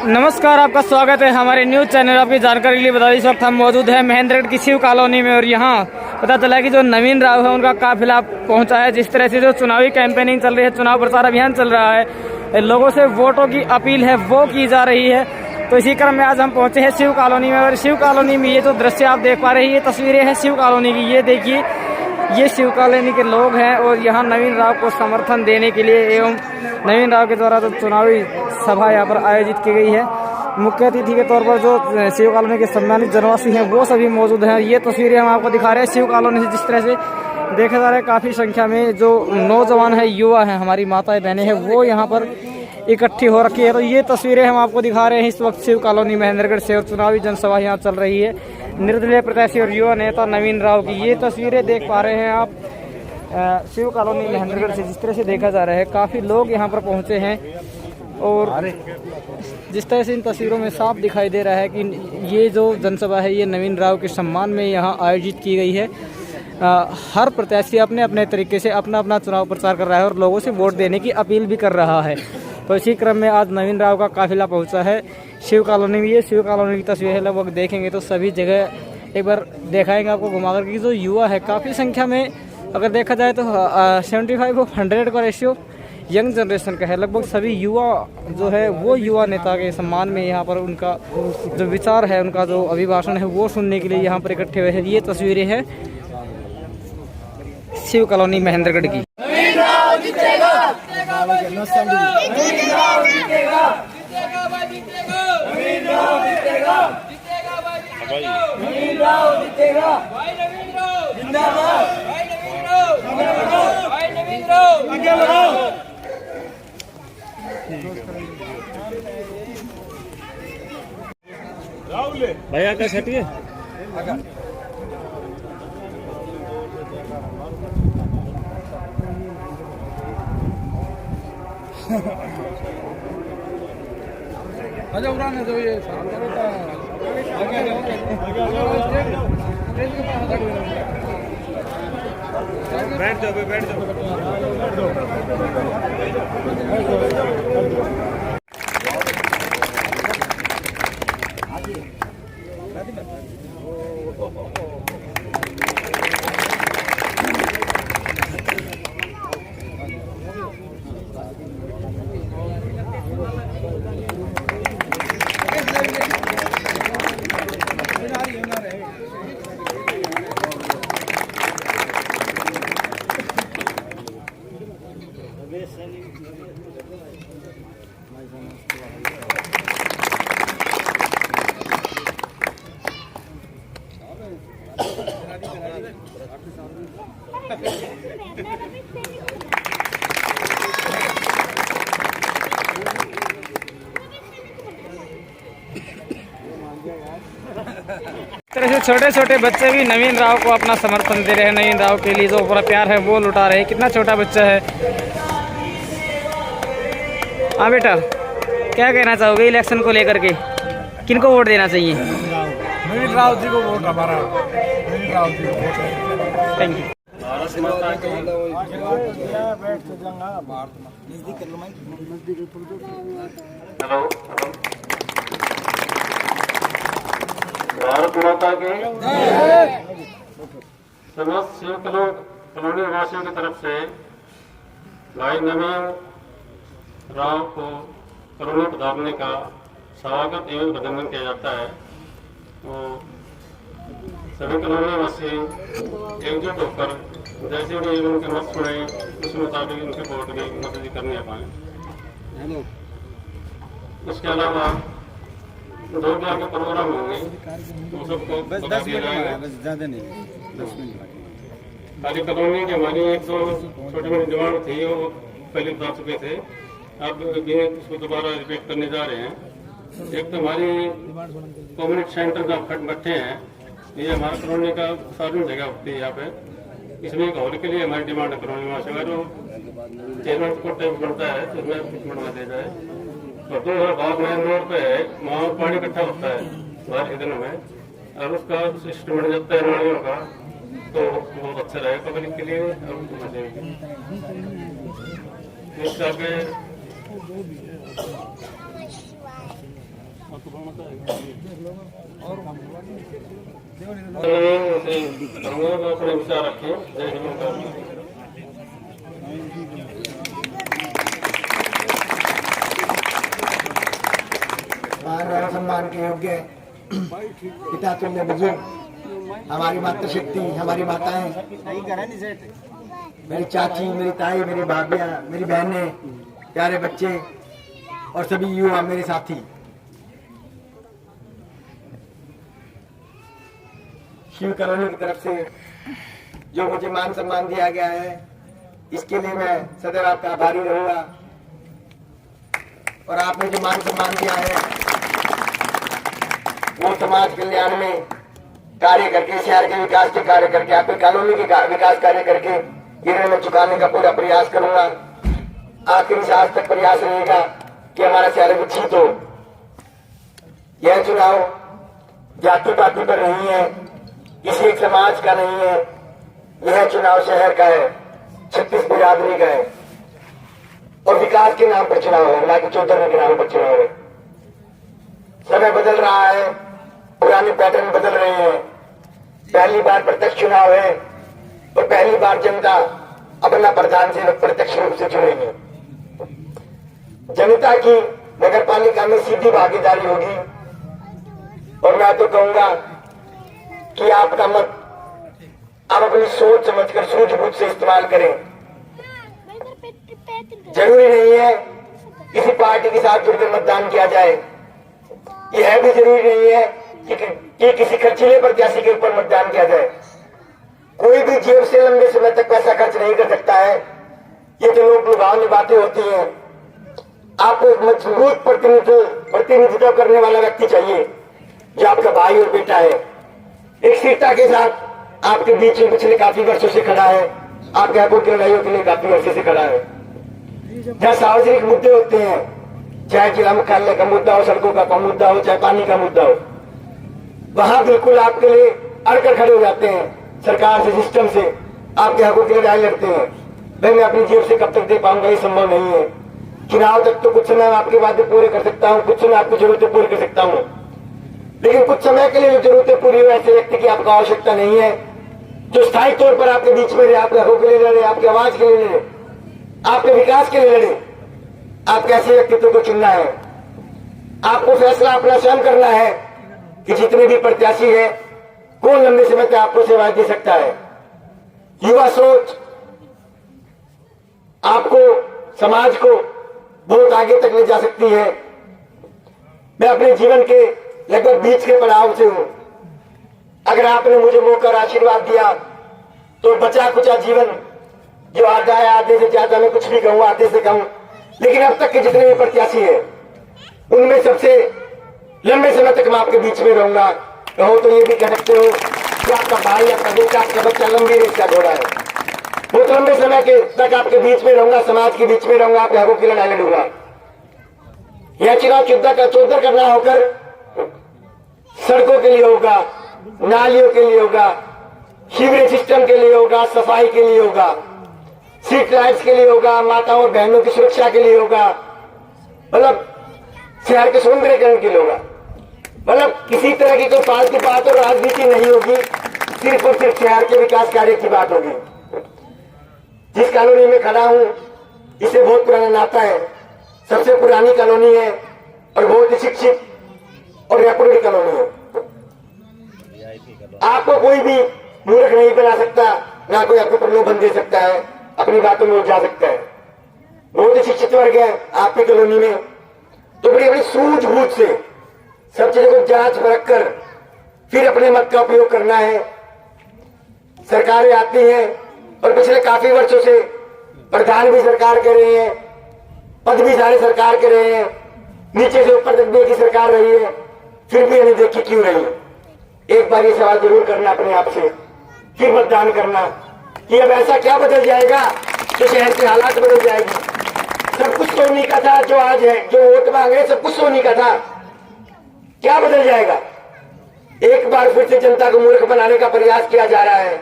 नमस्कार, आपका स्वागत है हमारे न्यूज़ चैनल। आपकी जानकारी के लिए बता दें, इस वक्त हम मौजूद हैं महेंद्रगढ़ की शिव कॉलोनी में और यहाँ पता चला कि जो नवीन राव है उनका काफिला पहुंचा है। जिस तरह से जो चुनावी कैंपेनिंग चल रही है, चुनाव प्रचार अभियान चल रहा है, लोगों से वोटों की अपील है वो की जा रही है। तो इसी क्रम में आज हम पहुंचे हैं शिव कॉलोनी में और शिव कॉलोनी में ये जो दृश्य आप देख पा रहे हैं, ये तस्वीरें हैं शिव कॉलोनी की। ये देखिए, ये शिव कॉलोनी के लोग हैं और यहाँ नवीन राव को समर्थन देने के लिए एवं नवीन राव के द्वारा जो चुनावी सभा यहाँ पर आयोजित की गई है, मुख्य अतिथि के तौर पर जो शिव कॉलोनी के सम्मानित जनवासी हैं वो सभी मौजूद हैं। ये तस्वीरें हम आपको दिखा रहे हैं शिव कॉलोनी से। जिस तरह से देखा जा रहा है, काफ़ी संख्या में जो नौजवान है, युवा हैं, हमारी माताएं बहनें हैं, वो यहाँ पर इकट्ठी हो रखी है। तो ये तस्वीरें हम आपको दिखा रहे हैं इस वक्त शिव कॉलोनी महेंद्रगढ़ से और चुनावी जनसभा यहाँ चल रही है निर्दलीय प्रत्याशी और युवा नेता नवीन राव की। ये तस्वीरें देख पा रहे हैं आप शिव कॉलोनी महेंद्रगढ़ से। जिस तरह से देखा जा रहा है, काफ़ी लोग यहाँ पर पहुँचे हैं और जिस तरह से इन तस्वीरों में साफ दिखाई दे रहा है कि ये जो जनसभा है ये नवीन राव के सम्मान में यहाँ आयोजित की गई है। हर प्रत्याशी अपने अपने तरीके से अपना अपना चुनाव प्रचार कर रहा है और लोगों से वोट देने की अपील भी कर रहा है। तो इसी क्रम में आज नवीन राव का काफिला पहुंचा है शिव कॉलोनी में। ये शिव कॉलोनी की तस्वीर है, लगभग देखेंगे तो सभी जगह एक बार दिखाएंगे आपको घुमाकर कि जो युवा है, काफ़ी संख्या में अगर देखा जाए तो 75/100 का रेशियो यंग जनरेशन का है। लगभग सभी युवा जो है वो युवा नेता के सम्मान में यहाँ पर उनका जो विचार है, उनका जो अभिभाषण है वो सुनने के लिए यहाँ पर इकट्ठे हुए हैं। ये तस्वीरें हैं शिव कॉलोनी महेंद्रगढ़ की। भैया का छटिए अच्छा उड़ाने दो। ये बैठ जाओ, बैठ जाओ। तरह से छोटे छोटे बच्चे भी नवीन राव को अपना समर्थन दे रहे हैं। नवीन राव के लिए जो पूरा प्यार है वो लुटा रहे हैं। कितना छोटा बच्चा है। हाँ बेटा, क्या कहना चाहोगे इलेक्शन को लेकर के? किनको वोट देना चाहिए? नवीन राव जी को वोट हमारा। नवीन राव जी को vote. Thank you. Hello, Bharat माता के समस्त शिव कॉलोनी वासियों की तरफ से भाई नवीन राव को कॉलोनी पधारने का स्वागत एवं अभिनंदन किया जाता है। वो सभी कॉलोनी वासी एकजुट होकर जैसे भी उनके मत सुने उस मुताबिक उनके वोट की मदद करने पाए। इसके अलावा 2 के प्रोग्राम होंगे, तो सबको बता दिया जाएगा। ज्यादा नहीं, 10 मिनट। खाली कॉलोनी की हमारी 100 छोटी मोटी डिमांड थी, वो पहले बता चुके थे। अब भी उसको दोबारा रिपीट करने जा रहे हैं। एक तो हमारी कम्युनिटी सेंटर का खट भट्टे हैं, ये हमारा कॉलोनी का सार्वजनिक जगह होती है। यहाँ पे इसमें एक हॉल के लिए हमारी डिमांड है कॉलोनी में। अगर वो चेयरमैन को टाइम बनता है तो उसमें कुछ बनवा दिया जाए। और तो बाग मेन रोड पे है, वहाँ पानी इकट्ठा होता है बारिश के दिनों में, और उसका सिस्टम बन जाता है नालियों का, तो बहुत अच्छा रहेगा पब्लिक के लिए और मजे में। इसके आगे अपने विचार रखें। जय हिंद। मान सम्मान के योग्य पिता तुल्य बुजुर्ग, हमारी मातृशक्ति, हमारी माताएं, मेरी चाची, मेरी ताई, मेरी भाभियां, मेरी बहनें, प्यारे बच्चे और सभी युवा मेरे साथी, शिव कॉलोनी की तरफ से जो मुझे मान सम्मान दिया गया है, इसके लिए मैं सदैव आपका आभारी रहूंगा। और आपने जो मान सम्मान दिया है वो समाज कल्याण में कार्य करके, शहर के विकास के कार्य करके, आपकी कॉलोनी के विकास कार्य करके ये ऋण में चुकाने का पूरा प्रयास करूंगा। आखिरी सांस तक प्रयास रहेगा कि हमारा शहर विकसित हो। यह चुनाव जाति पाति पर नहीं है, किसी एक समाज का नहीं है, यह चुनाव शहर का है, 36 बिरादरी का है और विकास के नाम पर चुनाव है, ना कि चौधरी के नाम पर चुनाव है। समय बदल रहा है, पुराने पैटर्न बदल रहे हैं। पहली बार प्रत्यक्ष चुनाव है और पहली बार जनता अपना प्रधान सेवक प्रत्यक्ष रूप से चुनेंगे। जनता की नगर पालिका में सीधी भागीदारी होगी और मैं तो कहूंगा कि आपका मत आप अपनी सोच समझकर सूझबूझ से इस्तेमाल करें। जरूरी नहीं है किसी पार्टी के साथ जुड़कर मतदान किया जाए, यह भी जरूरी नहीं है कि किसी खर्चीले प्रत्याशी के ऊपर मतदान किया जाए। कोई भी जेब से लंबे समय तक पैसा खर्च नहीं कर सकता है, ये तो लोक लुभावनी बातें होती हैं। आपको एक मजबूत प्रतिनिधित्व करने वाला व्यक्ति चाहिए जो आपका भाई और बेटा है, एक स्थिरता के साथ आपके बीच में पिछले काफी वर्षों से खड़ा है, आपके हकों की लड़ाइयों के लिए काफी वर्षों से खड़ा है। जहाँ सार्वजनिक मुद्दे होते हैं, चाहे जिला मुख्यालय का मुद्दा हो, सड़कों का मुद्दा हो, चाहे पानी का मुद्दा हो, वहां बिल्कुल आपके लिए अड़कर खड़े हो जाते हैं। सरकार से, सिस्टम से आपके हकों की लड़ाई लड़ते हैं। भाई मैं अपनी जेब से कब तक दे पाऊंगा, ये संभव नहीं है। चुनाव तक तो कुछ समय आपके वादे पूरे कर सकता हूँ, कुछ समय आपकी जरूरतें पूरी कर सकता हूँ, लेकिन कुछ समय के लिए जो जरूरतें पूरी हो ऐसे व्यक्ति की आपको आवश्यकता नहीं है जो स्थायी तौर पर आपके बीच में रहे, आपके हकों के लिए लड़े, आपकी आवाज के लिए लड़े, आपके विकास के लिए लड़े। आपके ऐसे व्यक्तित्व को चुनना है। आपको फैसला अपना स्वयं करना है कि जितने भी प्रत्याशी है कौन लंबे समय तक आपको सेवाएं दे सकता है। युवा सोच आपको, समाज को बहुत आगे तक ले जा सकती है। मैं अपने जीवन के लगभग बीच के पड़ाव से हूं। अगर आपने मुझे मौका और आशीर्वाद दिया तो बचा कुचा जीवन जो आधा है, आधे से ज्यादा, मैं कुछ भी कहूं, आधे से कम, लेकिन अब तक के जितने भी प्रत्याशी हैं उनमें सबसे लंबे समय तक मैं आपके बीच में रहूंगा। कहो तो ये भी कह सकते हो कि आपका भाई, आपका बेटा, आपका बच्चा लंबी रेस का घोड़ा है। बहुत लंबे समय के तक आपके बीच में रहूंगा, समाज के बीच में रहूंगा, आपके हकों की लड़ाई लड़ूंगा। यह चुनाव चौधर करना होकर सड़कों के लिए होगा, नालियों के लिए होगा, सीवरेज सिस्टम के लिए होगा, सफाई के लिए होगा, स्ट्रीट लाइट्स के लिए होगा, माताओं और बहनों की सुरक्षा के लिए होगा, मतलब शहर के सौंदर्यीकरण के लिए होगा। मतलब किसी तरह की कोई फालतू बात और राजनीति नहीं होगी, सिर्फ और सिर्फ शहर के विकास कार्य की बात होगी। जिस कॉलोनी में खड़ा हूं इससे बहुत पुराना नाता है, सबसे पुरानी कॉलोनी है और बहुत ही शिक्षित और रेपुटेड कॉलोनी है। आपको कोई भी मूर्ख नहीं बना सकता, ना कोई आपको प्रलोभन दे सकता है, अपनी बातों में उलझा सकता है। बहुत ही शिक्षित वर्ग है आपकी कॉलोनी में, तो बड़ी बड़ी सूझबूझ से सब चीजों को जांच परख कर फिर अपने मत का उपयोग करना है। सरकारें आती हैं और पिछले काफी वर्षों से प्रधान भी सरकार कर रहे हैं, पद भी सारे सरकार कर रहे हैं, नीचे से ऊपर तक की सरकार रही है, फिर भी हमें देखी क्यों रही। एक बार ये सवाल जरूर करना अपने आप से, फिर मतदान करना कि अब ऐसा क्या बदल जाएगा तो शहर के हालात बदल जाएगी। सब कुछ सोने का था जो आज है, जो वोट मांगे सब कुछ सोने का था, क्या बदल जाएगा। एक बार फिर से जनता को मूर्ख बनाने का प्रयास किया जा रहा है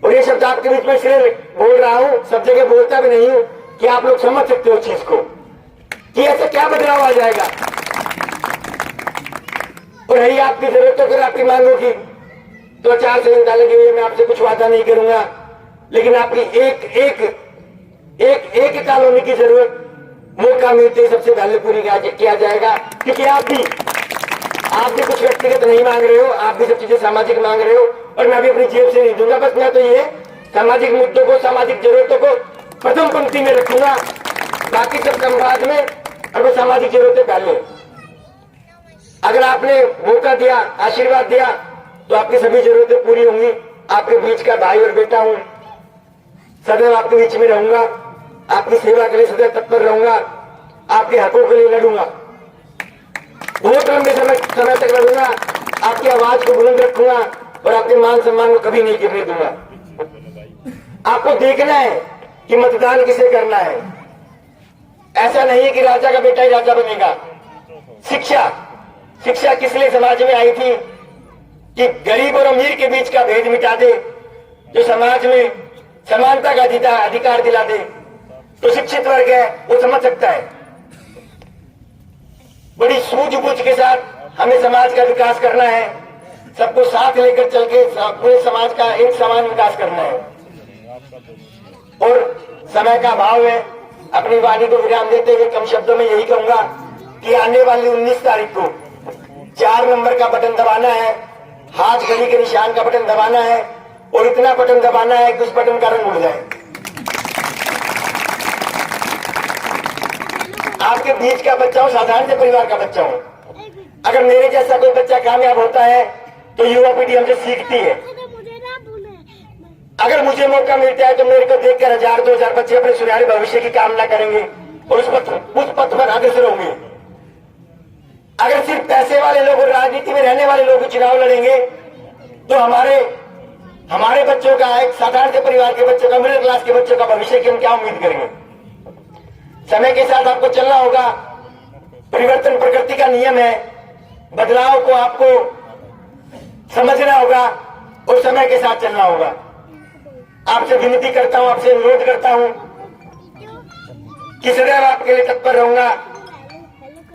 और ये शब्द आपके बीच में इसलिए बोल रहा हूं, सब जगह बोलता भी नहीं हूं कि आप लोग समझ सकते हो चीज को कि ऐसा क्या बदलाव आ जाएगा। और रही आपकी जरूरत तो फिर आपकी मांगों की, तो आचार संहिता लगी हुई है, मैं आपसे कुछ वादा नहीं करूंगा, लेकिन आपकी एक कॉलोनी की जरूरत मौका मिलते ही सबसे पहले पूरी किया जाएगा। क्योंकि आप भी कुछ व्यक्तिगत नहीं मांग रहे हो, आप भी सब चीजें सामाजिक मांग रहे हो, और मैं भी अपनी जेब से नहीं दूंगा। बस मैं तो ये सामाजिक मुद्दों को, सामाजिक जरूरतों को प्रथम पंक्ति में रखूंगा, बाकी सब संवाद में, और वो सामाजिक जरूरतें पहले। अगर आपने मौका दिया, आशीर्वाद दिया, तो आपकी सभी जरूरतें पूरी होंगी। आपके बीच का भाई और बेटा हूं, सदैव आपके बीच में रहूंगा, आपकी सेवा के लिए सदैव तत्पर रहूंगा, आपके हकों के लिए लड़ूंगा, बहुत लंबे समय तक लड़ूंगा, आपकी आवाज को बुलंद रखूंगा, और आपके मान सम्मान को कभी नहीं गिरने दूंगा। आपको देखना है कि मतदान किसे करना है। ऐसा नहीं है कि राजा का बेटा ही राजा बनेगा। शिक्षा किस लिए समाज में आई थी? कि गरीब और अमीर के बीच का भेद मिटा दे, जो समाज में समानता का अधिकार दिला दे। तो शिक्षित वर्ग है, वो समझ सकता है। बड़ी सूझबूझ के साथ हमें समाज का विकास करना है, सबको साथ लेकर चल के पूरे समाज का एक समान विकास करना है। और समय का अभाव है, अपनी वाणी को विराम देते हुए कम शब्दों में यही कहूंगा कि आने वाली 19 तारीख को 4 नंबर का बटन दबाना है, हाथ घड़ी के निशान का बटन दबाना है, और इतना बटन दबाना है कि उस बटन का रंग उड़ जाए। आपके बीच का बच्चा हो, साधारण से परिवार का बच्चा हो, अगर मेरे जैसा कोई बच्चा कामयाब होता है तो युवा पीढ़ी हमसे सीखती है। अगर मुझे मौका मिलता है तो मेरे को देखकर 1000-2000 बच्चे अपने सुनहरे भविष्य की कामना करेंगे और उस पथ पर अग्रसर होंगे। अगर सिर्फ पैसे वाले लोग और राजनीति में रहने वाले लोग चुनाव लड़ेंगे तो हमारे बच्चों का, एक साधारण से परिवार के बच्चों का, मिडिल क्लास के बच्चों का भविष्य की हम क्या उम्मीद करेंगे? समय के साथ आपको चलना होगा। परिवर्तन प्रकृति का नियम है, बदलाव को आपको समझना होगा और समय के साथ चलना होगा। आपसे विनती करता हूं, आपसे अनुरोध करता हूं कि सदैव आपके लिए तत्पर रहूंगा।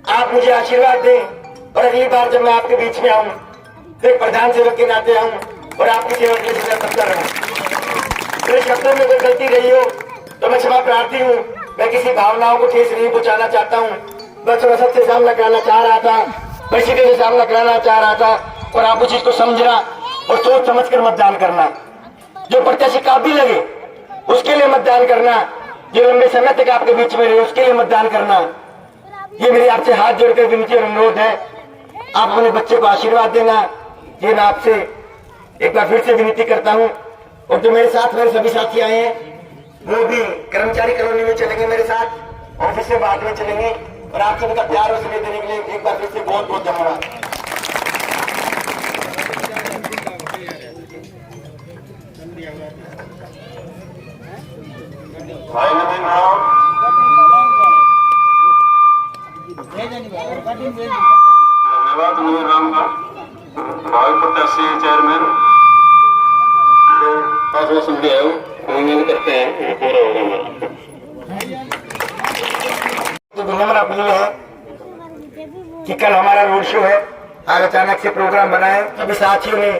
आप मुझे आशीर्वाद दें और अगली बार जब मैं आपके बीच में आऊं तो एक प्रधान सेवक के नाते आऊं और आपकी सेवा के लिए तत्पर रहूं। मेरे शब्दों में कोई गलती रही हो तो मैं क्षमा प्रार्थी हूं। मैं किसी भावनाओं को ठेस नहीं पहुंचाना चाहता हूं। बस मैं सबसे सामना कराना चाह रहा था, परिस्थिति से सामना कराना चाह रहा था, और आप उस चीज को समझना और सोच समझ कर मतदान करना। जो प्रत्याशी काबिल लगे उसके लिए मतदान करना, जो लंबे समय तक आपके बीच में रहे उसके लिए मतदान करना। ये मेरी आपसे हाथ जोड़कर विनती और अनुरोध है। आप अपने बच्चे को आशीर्वाद देना, ये मैं आपसे एक बार फिर से विनती करता हूं। और जो मेरे साथ मेरे सभी साथी आए हैं वो भी कर्मचारी कॉलोनी में चलेंगे मेरे साथ, ऑफिस से बाद में चलेंगे, और आप सबका प्यार और समय देने के लिए एक बार फिर से बहुत बहुत धन्यवाद। भाई नवीन राव, धन्यवाद नवीन राम का, भावी प्रत्याशी चेयरमैन जो सुन गया उम्मीद करते हैं वो पूरा होगा हमारा। तो विनम्र अपील है कि कल हमारा रोड शो है, आज अचानक से प्रोग्राम बना है। सभी साथियों ने,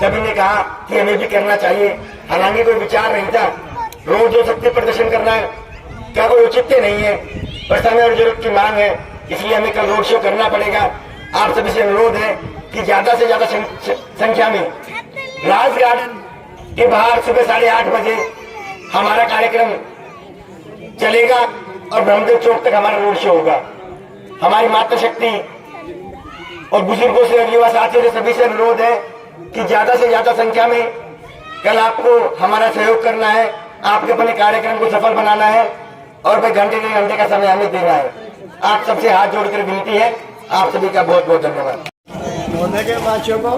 सभी ने कहा कि हमें भी करना चाहिए। हालांकि कोई विचार नहीं था, रोज जो शक्ति प्रदर्शन करना है क्या कोई औचित्य नहीं है, पर समय और जरूरत की मांग है, इसलिए हमें कल रोड शो करना पड़ेगा। आप सभी से अनुरोध है कि ज्यादा से ज्यादा संख्या में राज गार्डन के बाहर सुबह 8:30 बजे हमारा कार्यक्रम चलेगा और ब्रह्मदेव चौक तक हमारा रोड शो होगा। हमारी मातृशक्ति और बुजुर्गों से, युवा साथियों से, सभी से अनुरोध है कि ज्यादा से ज्यादा संख्या में कल आपको हमारा सहयोग करना है, आपके अपने कार्यक्रम को सफल बनाना है, और भाई घंटे 1.5 घंटे का समय हमें देना है। आप सबसे हाथ जोड़कर विनती है। आप सभी का बहुत बहुत धन्यवाद। होने के बादशाह को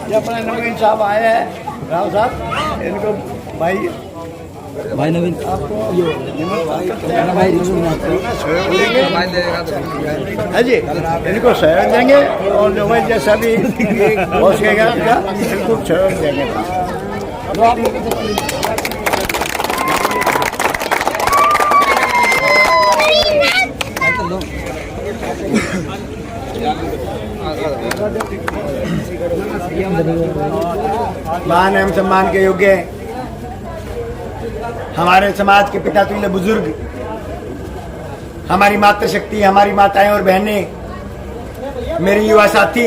ये अपने नवीन साहब आए हैं, राव साहब, इनको भाई नवीन आपको है जी, इनको सहयोग देंगे और जो भाई जैसा भी हो सकेगा इनको सहयोग देंगे। मान एवं सम्मान के योग्य हमारे समाज के पिता तुल्य बुजुर्ग, हमारी मातृशक्ति, हमारी माताएं और बहनें, मेरे युवा साथी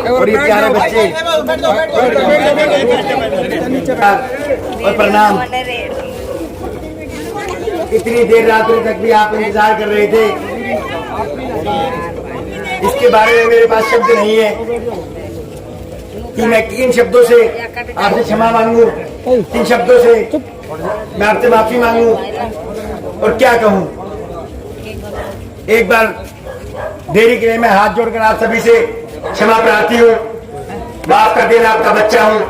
और ये प्यारे बच्चे, और प्रणाम। इतनी देर रात्रि तक भी आप इंतजार कर रहे थे, इसके बारे में मेरे पास शब्द नहीं है कि मैं किन शब्दों से आपसे क्षमा मांगू, किन शब्दों से मैं आपसे माफी मांगू और क्या कहूँ। एक बार देरी के लिए मैं हाथ जोड़कर आप सभी से क्षमा प्रार्थी हूँ। माफ कर देना, आपका बच्चा हूँ।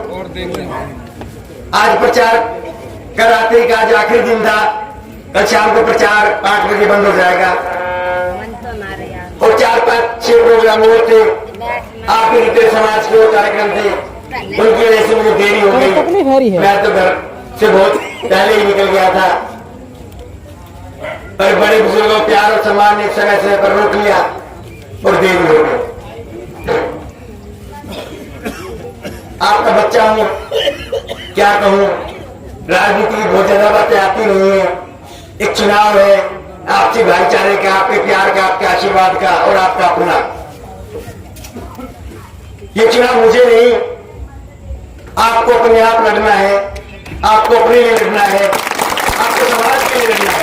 आज प्रचार कर रात्रि का आज आखिरी दिन था। कल शाम को प्रचार 8 बजे बंद हो जाएगा और 4-5-6 प्रोग्राम हुए थे आपके नित्य समाज के कार्यक्रम थे, उनकी वजह से मुझे देरी हो गई। मैं तो घर से बहुत पहले ही निकल गया था, पर बड़े बुजुर्गों प्यार और सम्मान ने समय पर रोक लिया और देरी हो गई। आपका बच्चा हूँ, क्या कहूँ। राजनीति की बहुत ज्यादा बातें आती नहीं है। एक चुनाव है आपसी भाईचारे का, आपके प्यार का, आपके आशीर्वाद का और आपका अपना। ये चुनाव मुझे नहीं, आपको अपने आप लड़ना है, आपको अपने लिए लड़ना है, आपको समाज के लिए लड़ना है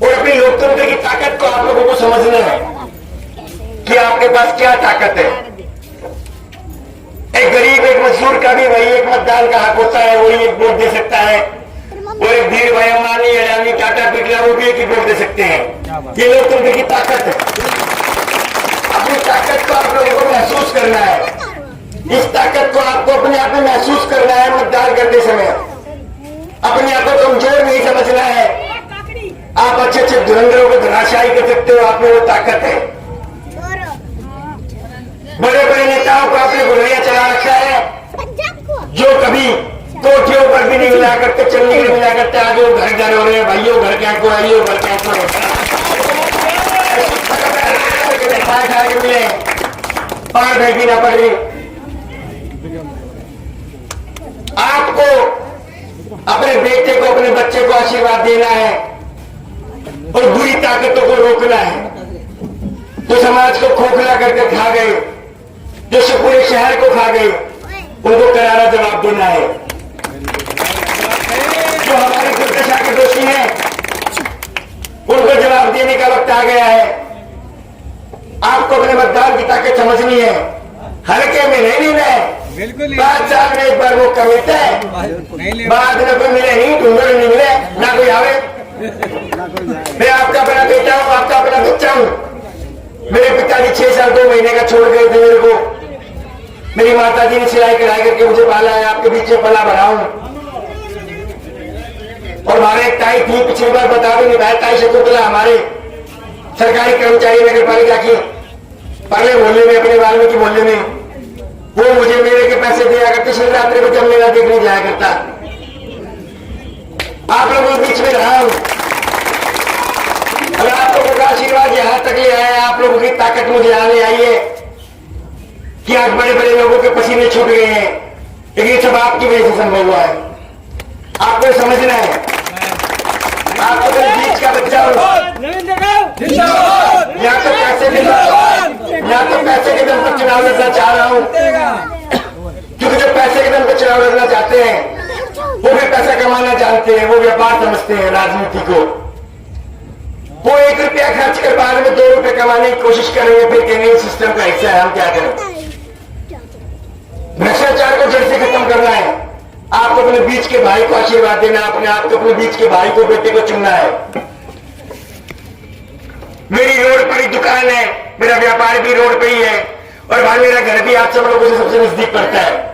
और अपनी लोकतंत्र की ताकत को आप लोगों को समझना है कि आपके पास क्या ताकत है। एक गरीब, एक मजदूर का भी वही एक मतदान का हक होता है, वही एक वोट दे सकता है और एक धीर भाई अंबानी, अडानी, टाटा, बिरला वो भी एक ही वोट दे सकते हैं। ये लोकतंत्र की ताकत है। अपनी ताकत को आप लोगों को महसूस करना है। इस ताकत को आपको अपने आप में महसूस करना है। मतदान करते समय अपने आप को कमजोर नहीं समझना है। आप अच्छे अच्छे धुरंधरों को धराशायी कर सकते हो, आप में वो ताकत है। बड़े बड़े नेताओं को आपने बुराइयां चला रखा है, जो कभी कोठियों पर भी नहीं मिला करते, चलने के लिए मिला करते, आगे वो घर घर हो रहे हैं। भाइयों घर क्या को आइयो, घर क्या को खा के मिले, पार भेजी ना पड़ रही। आपको अपने बेटे को, अपने बच्चे को आशीर्वाद देना है और बुरी ताकतों को रोकना है। जो समाज को खोखला करके खा गए, जो पूरे शहर को खा गए, उनको करारा जवाब देना है। जो हमारी दुर्दशा के दोषी हैं, उनको जवाब देने का वक्त आ गया है। आपको अपने मतदान की ताकत समझनी है, हल्के में नहीं लेना है। 5 साल में एक बार वो कमेटा है, बाद में कोई मिले नहीं, ढूंढर नहीं मिले ना कोई आवे। मैं आपका अपना बेटा हूँ, आपका अपना बच्चा हूँ। मेरे पिताजी 6 साल 2 महीने का छोड़ गए थे मेरे को। मेरी माता जी ने सिलाई कढ़ाई करके मुझे पाला है, आपके बीच में पला भरा हूं। और हमारे एक ताई थी, पिछली बार बता भी नहीं पाया, ताई शकुंतला, हमारे सरकारी कर्मचारी नगर पालिका की, पहले मोहल्ले में, अपने वाल्मीकि मोहल्ले में, वो मुझे मेरे के पैसे दिया करते। शिवरात्रि को जब मेरा देखने जाया करता। आप लोगों के बीच में रहा हूं। अगर आप लोगों का आशीर्वाद यहां तक ले आया, आप लोगों की ताकत मुझे आने आई है कि आज बड़े बड़े लोगों के पसीने छूट गए हैं, लेकिन ये सब आपकी वजह से संभव हुआ है। आपको समझना है। आपको तो बीच का बच्चा हो, या तो पैसे के दम पर चुनाव लड़ना चाह रहा हूं, क्योंकि जो पैसे के दम पर चुनाव लड़ना चाहते हैं वो भी पैसा कमाना जानते हैं, वो व्यापार समझते हैं राजनीति को। वो 1 रुपया खर्च कर बाद में 2 रुपए कमाने की कोशिश करेंगे, फिर कहेंगे सिस्टम का हिस्सा है, हम क्या करें। भ्रष्टाचार को जड़ से खत्म करना है। आपको अपने बीच के भाई को आशीर्वाद देना, अपने आप को, अपने बीच के भाई को, बेटे को चुनना है। मेरी रोड पर ही दुकान है, मेरा व्यापार भी रोड पे ही है और भाई मेरा घर भी आप सब लोगों से सबसे नजदीक पड़ता है।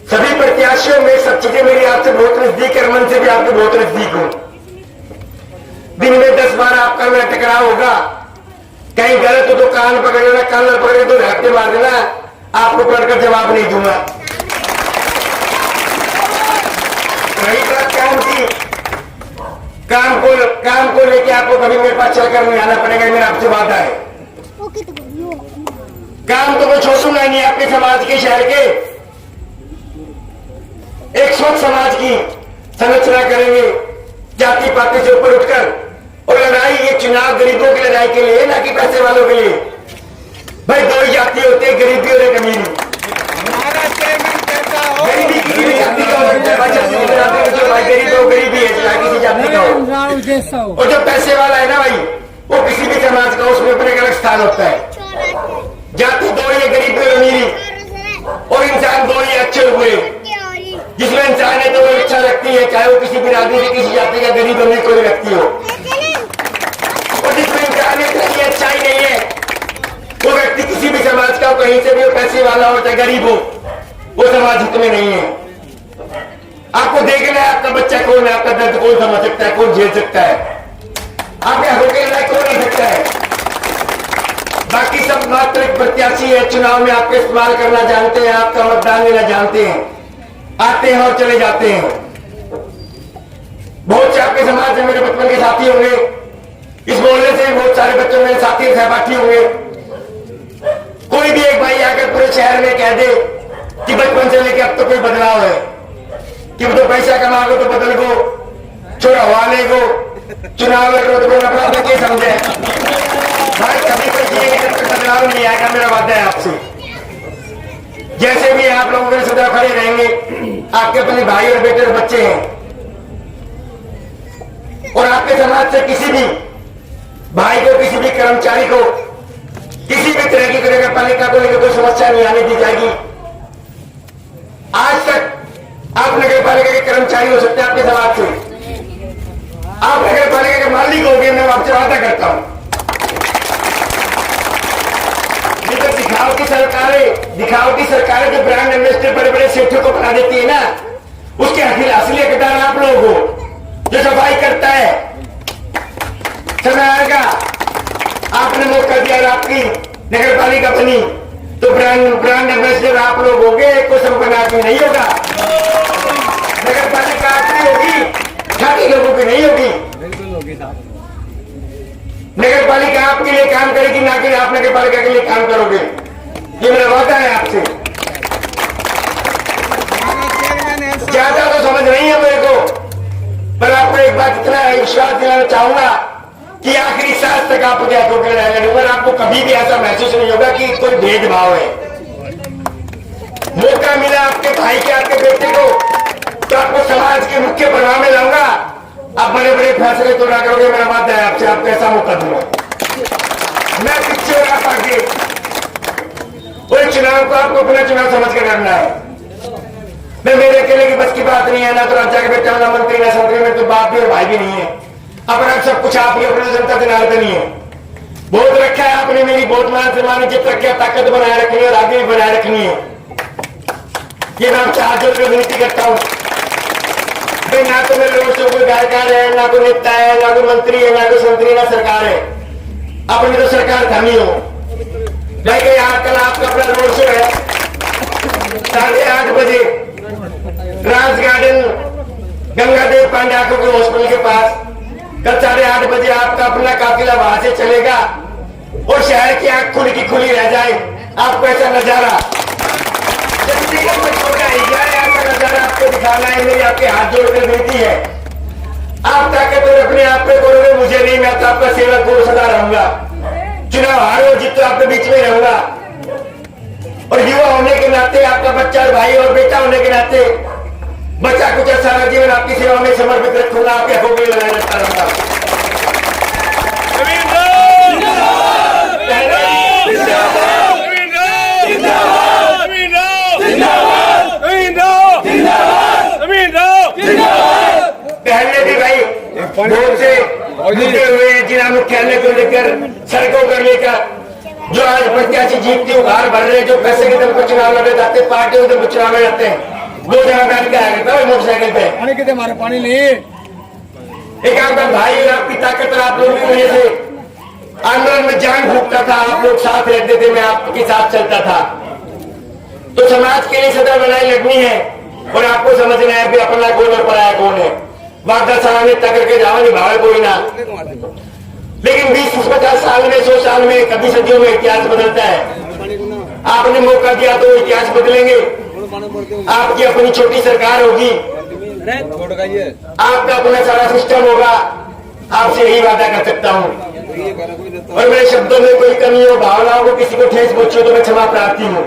सभी प्रत्याशियों में सब चीजें मेरी आपसे बहुत नजदीक है, मन से भी आपके बहुत नजदीक हूं। दिन में 10 बार आपका मेरा टकराव होगा। कहीं गलत हो तो कान पकड़ लेना, कान न पकड़े तो हफ्ते मार देना, आपको पढ़कर जवाब नहीं दूंगा। रही बात काम की, काम को लेके आपको कभी मेरे पास चलकर नहीं आना पड़ेगा, मेरा आपसे वादा है। काम तो मैं छोड़ूंगा नहीं। आपके समाज के, शहर के एक स्वच्छ समाज की संरचना करेंगे, जाति पाति से ऊपर उठकर। और लड़ाई ये चुनाव गरीबों की लड़ाई के लिए, ना कि पैसे वालों के लिए। भाई दो ही जाति होती है, गरीबी और एक अमीरी। गरीबी किसी भी जाति का हो सकता है, भाई गरीब हो, गरीबी है, चाहे किसी जाति का हो। और जो पैसे वाला है ना भाई, वो किसी भी समाज का, उसमें अपने अलग स्थान होता है। जाति दो ही है, गरीबी और अमीरी। और इंसान दो ही, अच्छे बुरे। जिसमें इंसान है तो वो इच्छा रखती है, चाहे वो किसी बिरादरी से, किसी जाति का, गरीब अमीर कोई व्यक्ति हो। और जिसमें इंसान है तो अच्छाई नहीं है, वो व्यक्ति किसी भी समाज का हो, कहीं से भी हो, पैसे वाला हो चाहे गरीब हो, वो समाज हित में नहीं है। आपको देखना है आपका बच्चा कौन है, आपका दर्द कौन समझ सकता है, कौन झेल सकता है, आपके हकों के लिए कौन नहीं सकता है। बाकी सब मात्र एक प्रत्याशी है, चुनाव में आपको इस्तेमाल करना जानते हैं, आपका मतदान लेना जानते हैं, आते हैं और चले जाते हैं। बहुत से आपके समाज में मेरे बचपन के साथी होंगे, इस मोहल्ले से बहुत सारे बच्चों मेरे साथी सहपाठी होंगे। कोई भी एक भाई आकर पूरे शहर में कह दे कि बचपन से लेकर अब तो कोई बदलाव है, कि तो पैसा कमाओगे तो बदल गो, चुनाव गो, चुनाव लड़ तो अपना क्या समझे भाई, कभी कोई जिएगी जब तक बदलाव नहीं आएगा, मेरा वादा है आपसे। जैसे भी आप लोगों के सदा खड़े रहेंगे, आपके अपने भाई और बेटे और बच्चे हैं, और आपके समाज से किसी भी भाई को, किसी भी कर्मचारी को, किसी भी तरह की नगर पालिका को लेकर कोई समस्या नहीं आने दी जाएगी। आज तक आप नगर पालिका के कर्मचारी हो सकते हैं आपके समाज से, आप नगर पालिका के मालिक हो गए, मैं आपसे वादा करता हूं। दिखावटी सरकारें जो ब्रांड एम्बेसडर बड़े बड़े सेठों को बना देती है ना, उसके असली हकदार आप लोग हो, जो सफाई करता है। समय आएगा, आपने मौका दिया, आपकी नगर पालिका बनी तो ब्रांड एम्बेसडर आप लोग होंगे, कोई संपन्न आदमी नहीं होगा। नगर पालिका आपकी होगी, खाली लोगों की नहीं होगी। नगर पालिका आपके लिए काम करेगी, ना कि आप नगर पालिका के लिए काम करोगे। ये मेरा वादा है आपसे। ज्यादा तो समझ नहीं है मेरे को, पर आपको एक बात इतना विश्वास दिलाना चाहूंगा कि आखिरी सांस तक आपके हाथों के लड़ूंगा। आपको कभी भी ऐसा महसूस नहीं होगा कि कोई भेदभाव है। मौका मिला आपके भाई के, आपके बेटे को, तो आपको समाज के मुख्य प्रभाव में लाऊंगा। आप बड़े बड़े फैसले तो ना करोगे, मेरा वादा है आपसे। आपको ऐसा मौका दूंगा, मैं पीछे हो आप आगे। और चुनाव को आपको अपना चुनाव समझ कर करना है। मैं मेरे अकेले की बस की बात नहीं है, ना तो राजा के बेटा, ना मंत्री, ना संतरी, में तो बाप भी और भाई भी नहीं है। अपना सब कुछ आप ही अपनी जनता जनार्दन ही है। बहुत रखा है आपने, मेरी बहुत मान सम्मान इज्जत रखी है, ताकत बनाए रखनी है और आगे भी बनाए रखनी है। ये मैं आपसे हाथ जोड़कर विनती करता हूँ। ना तो मेरे लोगों से कोई गायकार है, ना कोई नेता है, ना कोई मंत्री है, ना कोई संतरी, ना सरकार है। अपनी तो सरकार थामी हो भाई। आजकल आपका अपना रोड शो है 8:30 बजे राज गार्डन गंगादेव पांडे आंखों के हॉस्पिटल के पास। कल 8:30 बजे आपका अपना काफिला वहां से चलेगा और शहर की आंख खुली की खुली रह जाए। आपको ऐसा नजारा ऐसा नजारा आपको दिखाना है। मेरी आपके हाथ जोड़कर विनती है, आप ताकतवर अपने आप पे करोगे, मुझे नहीं। मैं तो आपका सेवक को सदा रहूंगा। चुनाव हारो जीत तो आपके बीच में रहूंगा। और युवा होने के नाते, आपका बच्चा भाई और बेटा होने के नाते, बच्चा कुछ सारा जीवन आपकी सेवा में समर्पित रखूंगा। आपके हकों में लड़ाई लड़ता रहूंगा। पहले भी भाई बहुत से मुद्दे हुए हैं, जिला मुख्यालय को लेकर, सड़कों को लेकर, जो आज प्रत्याशी जीतती उधार भर रहे, जो पैसे के दम पर चुनाव लड़े जाते, पार्टी के दम पर चुनाव लड़े जाते हैं। 2 जगह बैठ के आया था मोटरसाइकिल पे। हमारे पानी नहीं, एक आपका भाई और आपकी ताकत और आप लोगों की वजह से आंदोलन में जान फूकता था। आप लोग साथ रहते थे, मैं आपके साथ चलता था। तो समाज के लिए सदा लड़ाई लड़नी है और आपको समझना है कि अपना कौन और पराया कौन है। वादा सराहने तक करके जावा नहीं भावे कोई ना। लेकिन 20-50 साल में 100 साल में कभी सदियों में इतिहास बदलता है। आपने मौका दिया तो इतिहास बदलेंगे। आपकी अपनी छोटी सरकार होगी, आपका अपना सारा सिस्टम होगा। आपसे यही वादा कर सकता हूँ और मेरे शब्दों में कोई कमी हो, भावनाओं को किसी को ठेस पहुंचे तो मैं क्षमा प्रार्थी हूँ।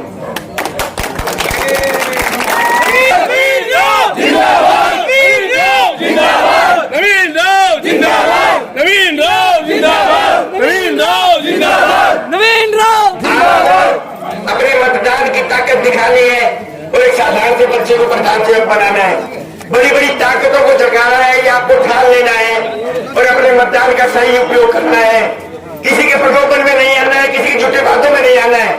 अपने मतदान की ताकत दिखानी है और एक साधारण से बच्चे को प्रधान सेवक बनाना है। बड़ी बड़ी ताकतों को जगाना है या आपको ठान लेना है और अपने मतदान का सही उपयोग करना है। किसी के प्रलोभन में नहीं आना है, किसी के झूठे बातों में नहीं आना है।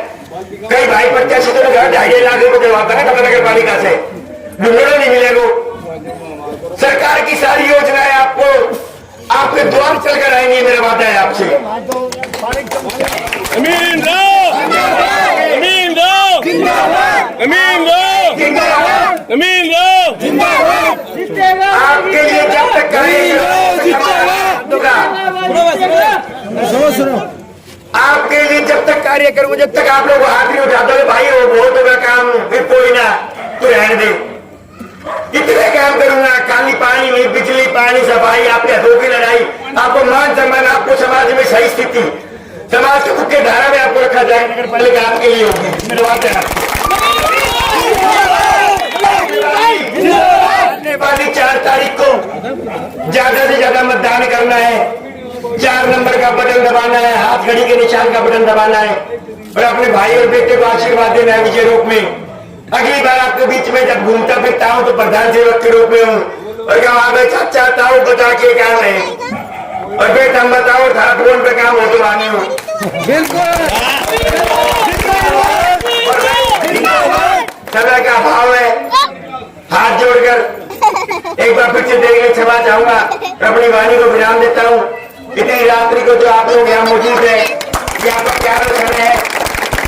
कई भाई प्रत्याशी तो 2.5 लाख रुपए दिलवाता है नगर पालिका से, ढूंढना नहीं मिलेगा। सरकार की सारी योजनाएं आपको आपके द्वार चलकर आएंगी, मेरा वादा है आपसे। अमीन राव, अमीन राव, अमीन राव, अमीन राव, आपके लिए जब तक आपके लिए जब तक कार्य करूंगा, जब तक आप लोग हाथ नहीं उठाते हो भाई वो बहुत होगा काम, फिर कोई ना तो रहने दे। इतने काम करूंगा, खाली पानी नहीं, बिजली पानी सफाई, आपके हाथों की लड़ाई, आपको मान सम्मान, आपको समाज में सही स्थिति, समाज के मुख्य धारा में आपको रखा जाए। नगर पालिका आपके लिए होगी, मेरे बात है। आने वाली 4 तारीख को ज्यादा से ज्यादा मतदान करना है। 4 नंबर का बटन दबाना है, हाथ घड़ी के निशान का बटन दबाना है और अपने भाई और बेटे को आशीर्वाद देना है विजय रूप में। अगली बार आपके बीच में जब घूमता फिरता हूँ तो प्रधान सेवक के रूप में हूँ और क्या वहां पे चाचा ताऊ बता के काम है और बेटा बताओ था फोन पे काम हो तो आने हो। समय का अभाव है, हाथ जोड़कर एक बार फिर से देख के क्षमा चाहूंगा, अपनी वाणी को विराम देता हूँ। इतनी रात्रि को जो आप लोग यहाँ मौजूद है, ये आपका क्या रोशन है,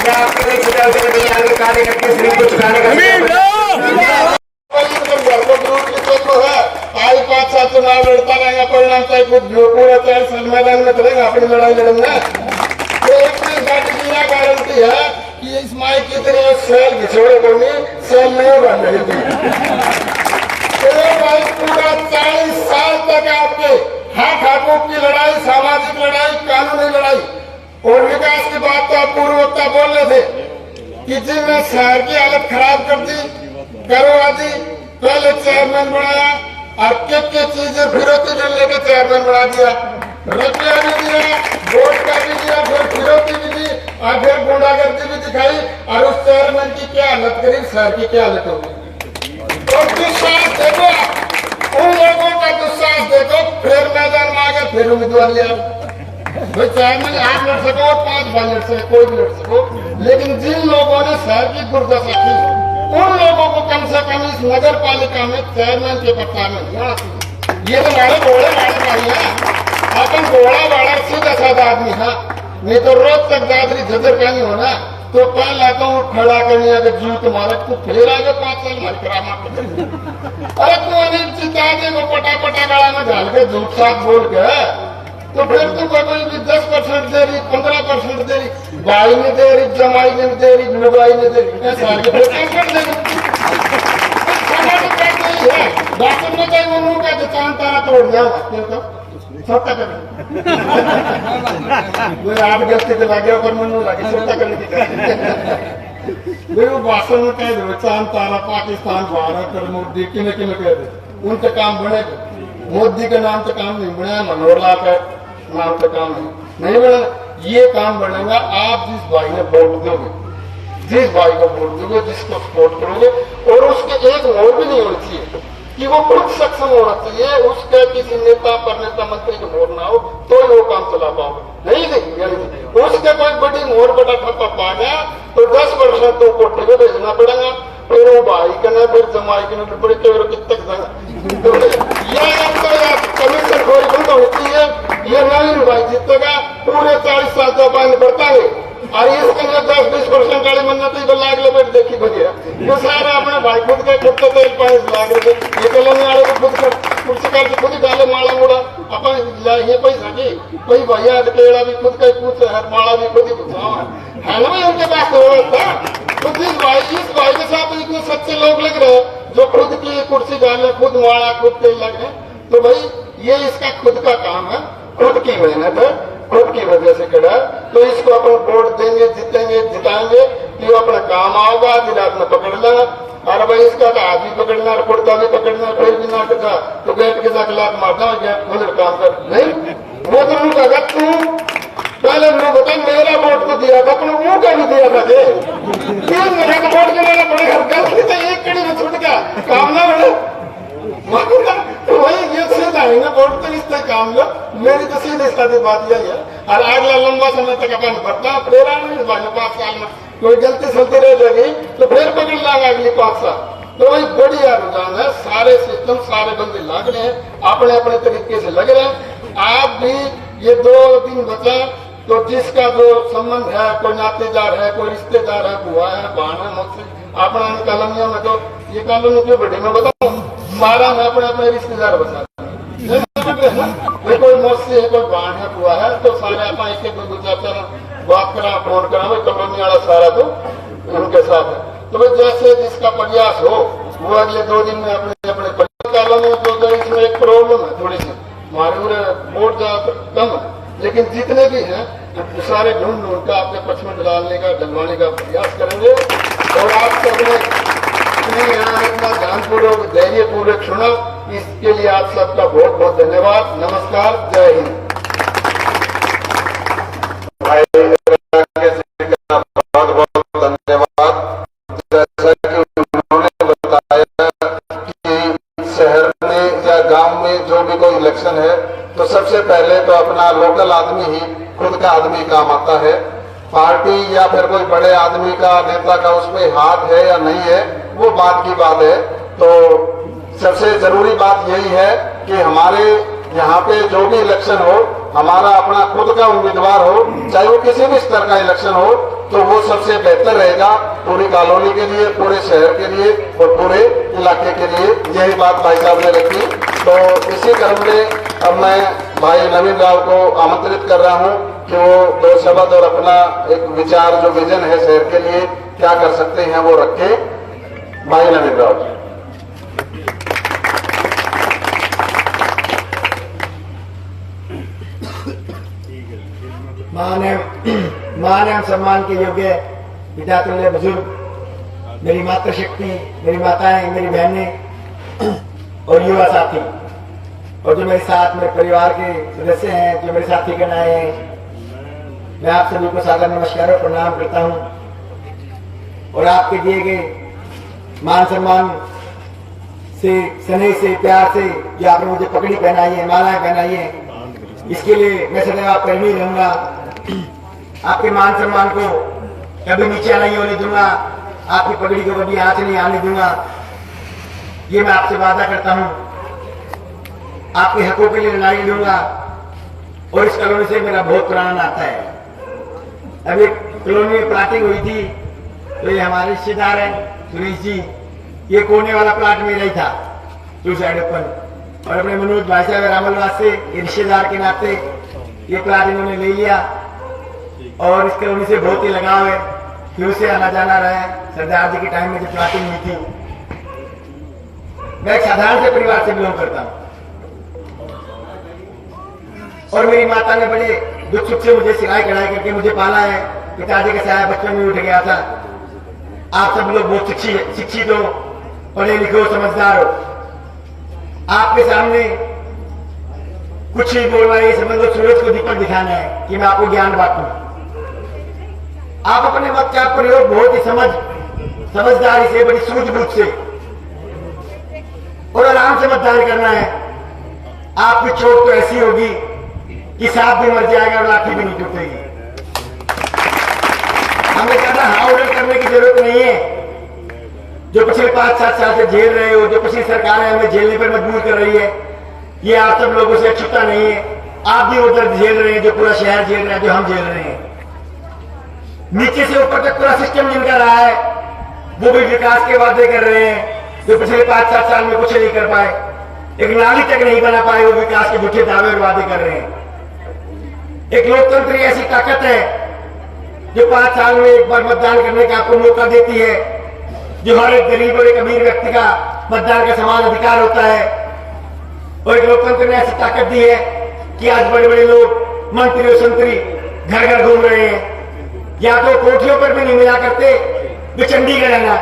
या आपके आगे कार्य करके शरीर को चुकाने का आज 5 साल चुनाव लड़ता रहेगा, परिणाम तय पूरा 4 साल मैदान में चलेगा, अपनी लड़ाई लड़ेंगे। तो एक गारंटी है कि इस माई की तरह सेल घिसोड़े को नहीं, सेल नहीं बन रही थी। पूरा 40 साल तक आपके हाथ हाथों की लड़ाई, सामाजिक लड़ाई, कानूनी लड़ाई और विकास की बात तो आप पूर्व वक्ता बोल रहे थे कि जिनने शहर की हालत खराब कर दी, करवा दी, पहले चेयरमैन बनाया और क्या चीजें फिरौती में लेकर चेयरमैन बना दिया, रुपया भी दिया, वोट का भी दिया, फिर फिरौती भी दी और फिर गुंडागर्दी भी दिखाई और उस चेयरमैन की क्या हालत करी, शहर की क्या हालत होगी। और दुस्साहस देखो, उन लोगों का दुस्साहस देखो, फिर मैदान में आ गया, फिर उम्मीदवार लिया। भाई चेयरमैन आप लड़ सको, 5 भाई लड़ सके, कोई भी लड़ सको, लेकिन जिन लोगों ने शहर की दुर्दशा की उन लोगों को कम से कम इस नगर पालिका में चेयरमैन के प्रस्ताव में ये तो हमारे घोड़े वाले भाई है, अपन घोड़ा वाला सीधा साधा आदमी है, नहीं तो रोज तक दादरी झजर कहीं होना तो पहन लाता हूँ खड़ा करने अगर जू तुम्हारा तो फिर आगे 5 साल हमारी करामा। अरे तू अनिल चिताजे को पटा गला में डाल के झूठ साथ बोल के तो फिर तू कोई भी 10% दे रही, 15% दे रही, भाई ने दे रही, जमाई ने दे रही, लुगाई ने दे रही, साल के 5% दे रही। बात में कहीं वो मुंह का दुकान तारा तोड़ दिया छोटा कर आप गलती से लगे पर मन लगे छोटा करने की वो भाषण में कह दो चांद तारा पाकिस्तान भारत और मोदी किने किने कह दे, उनका काम बने। मोदी का नाम तो काम नहीं बना, मनोहर लाल का नाम तो काम नहीं बना। ये काम बनेगा आप जिस भाई ने वोट दोगे, जिस भाई को वोट दोगे, जिसको सपोर्ट करोगे और उसके एक मोड़ भी नहीं होनी चाहिए कि वो खुद सक्षम होना चाहिए, उसके किसी नेता पर नेता मंत्री के मोड़ ना हो तो वो काम चला पाओगे। नहीं देखिए उसके कोई बड़ी मोड़ बड़ा ठप्पा पा गया तो 10% तो कोठे को भेजना पड़ेगा, फिर वो भाई करना, फिर जमाई करना, बड़े केवल कितक कमीशन खोई बंद होती है। ये नवीन भाई जीतेगा, पूरे 40 साल का पानी बढ़ता है और इसके लिए 10-20% वाली मन्नत तो लाख रुपए देखी बढ़िया ये सारा अपने भाई खुद का खुद तो 5 लाख रुपए ये कॉलोनी वाले को खुद का कुर्सी करके खुद ही डाले माला मोड़ा अपन ये पैसा की कोई भैया केड़ा भी खुद का कुछ है माला भी खुद ही बुझाओ है ना भाई उनके पास था तो इस भाई के साथ इतने सच्चे लोग लग रहे हैं जो खुद की कुर्सी डाले खुद माला खुद तेल लग रहे तो भाई ये इसका खुद का काम है खुद की मेहनत है खुद की वजह से खड़ा तो इसको अपन वोट देंगे जीतेंगे जिताएंगे कि वो अपना काम आओगा आधी रात में पकड़ लेना और भाई इसका हाथ भी पकड़ना और कुर्ता भी पकड़ना फिर भी ना करता तो गेट के साथ लात मारना उधर काम कर नहीं वो तो मुझे अगर तू पहले मैं बता मेरा वोट तो दिया था अपने मुंह का भी दिया था 3 महीने का वोट गिराना पड़ेगा गलती तो एक कड़ी में छूट गया काम ना बढ़े तो वही ये सीधा है ना वोट तो इससे काम लो मेरी तो सीधी साधी बात यही है और अगला लंबा समय तक अपन भरना फिर आने 5 साल में कोई गलती चलती रह जाएगी तो फिर पकड़ लाएगा अगली 5 साल तो वही बढ़िया रुझान है सारे सिस्टम सारे बंदे लग रहे हैं अपने अपने तरीके से लग रहे हैं आप भी ये 2 दिन बचा तो जिसका जो संबंध है कोई नातेदार है कोई रिश्तेदार है बुआ है बहन है मुझसे अपना कॉलोनियों में तो ये कॉलोनी क्यों बड़ी मैं बताऊँ सारा में अपने अपने रिश्तेदार बता कोई मौसी है कोई बहन है बुआ है तो सारे आप एक दो चाचा बात करा फोन करा भाई कॉलोनी वाला सारा तो उनके साथ है तो भाई जैसे जिसका प्रयास हो वो अगले 2 दिन में अपने अपने कॉलोनी में तो इसमें एक प्रॉब्लम है थोड़ी सी हमारे वोट ज्यादा कम है लेकिन जितने भी हैं तो सारे ढूंढ का आपके पक्ष में डालने का डलवाने का प्रयास करेंगे और आप सबने यहाँ इतना ध्यानपूर्वक धैर्यपूर्वक सुना इसके लिए आप सबका बहुत बहुत धन्यवाद नमस्कार जय हिंद बहुत बहुत धन्यवाद जैसा कि उन्होंने बताया कि शहर में या गांव में जो भी कोई इलेक्शन है तो सबसे पहले तो अपना लोकल आदमी ही खुद का आदमी काम आता है पार्टी या फिर कोई बड़े आदमी का नेता का उसमें हाथ है या नहीं है वो बात की बात है तो सबसे जरूरी बात यही है कि हमारे यहाँ पे जो भी इलेक्शन हो हमारा अपना खुद का उम्मीदवार हो चाहे वो किसी भी स्तर का इलेक्शन हो तो वो सबसे बेहतर रहेगा पूरी कॉलोनी के लिए पूरे शहर के लिए और पूरे इलाके के लिए यही बात भाई साहब ने रखी तो इसी क्रम में अब मैं भाई नवीन राव को आमंत्रित कर रहा हूं कि वो 2 शब्द और अपना एक विचार जो विजन है शहर के लिए क्या कर सकते हैं वो रखे भाई नवीन राव मान एवं सम्मान के योग्य पिता तुल्य बुजुर्ग मेरी मातृशक्ति मेरी माताएं मेरी बहनें और युवा साथी और जो मेरे साथ मेरे परिवार के सदस्य हैं जो मेरे साथी गण आए हैं मैं आप सभी को सादर नमस्कार और प्रणाम करता हूं और आपके दिए गए मान सम्मान से स्नेह से प्यार से जो आपने मुझे पगड़ी पहनाई है मालाएं पहनाई है इसके लिए मैं सदैव आपका ऋणी रहूंगा आपके मान सम्मान को कभी नीचे नहीं होने दूंगा आपकी पगड़ी को कभी आंच नहीं आने दूंगा ये मैं आपसे वादा करता हूं आपके हकों के लिए लड़ाई लूंगा और इस कॉलोनी से मेरा बहुत पुराना नाता है अभी कॉलोनी में प्लाटिंग हुई थी तो ये हमारे रिश्तेदार हैं सुरेश जी ये कोने वाला प्लाट मेरा ही था 2 साइड ओपन और अपने मनोज भाई साहब रामलवास से ये रिश्तेदार के नाते ये प्लाट इन्होंने ले लिया और इस कॉलोनी से बहुत ही लगाव है फिर से आना जाना रहा है सरदार जी के टाइम में जब प्लाटिंग हुई थी मैं एक साधारण से परिवार से बिलोंग करता हूं और मेरी माता ने बड़े दुख सुख से मुझे सिलाई कढ़ाई करके मुझे पाला है पिताजी का साया बचपन में उठ गया था आप सब लोग बहुत शिक्षित हो पढ़े लिखे हो समझदार हो आपके सामने कुछ ही बोलना है समझ लो सूरज को दीपक दिखाना है कि मैं आपको ज्ञान बांटूं आप अपने वक्त का प्रयोग बहुत ही समझदारी से बड़ी सूझबूझ से और आराम से मतदान करना है आपकी चोट तो ऐसी होगी कि सांप भी मर जाएगा और लाठी भी नहीं टूटेगी हमें कहना हाँ ऑर्डर करने की जरूरत नहीं है जो पिछले 5-7 साल से झेल रहे हो जो पिछली सरकारें हमें झेलने पर मजबूर कर रही है ये आप सब लोगों से छुट्टा नहीं है आप भी उधर झेल रहे हैं जो पूरा शहर झेल रहे हैं जो हम झेल रहे हैं नीचे से ऊपर तक पूरा सिस्टम जिनका रहा है वो भी विकास के वादे कर रहे हैं जो पिछले 5-7 साल में कुछ नहीं कर पाए, एक नाली तक नहीं बना पाए, वो विकास के झूठे दावे और वादे कर रहे हैं। एक लोकतंत्र ऐसी ताकत है जो 5 साल में एक बार मतदान करने का आपको मौका देती है, जो हर एक गरीब और एक अमीर व्यक्ति का मतदान का समान अधिकार होता है। और एक लोकतंत्र ने ऐसी ताकत दी है कि आज बड़े बड़े लोग मंत्री और संतरी घर घर घूम रहे हैं, या तो कोठियों पर भी नहीं मिला करते जो चंडीगढ़ है ना,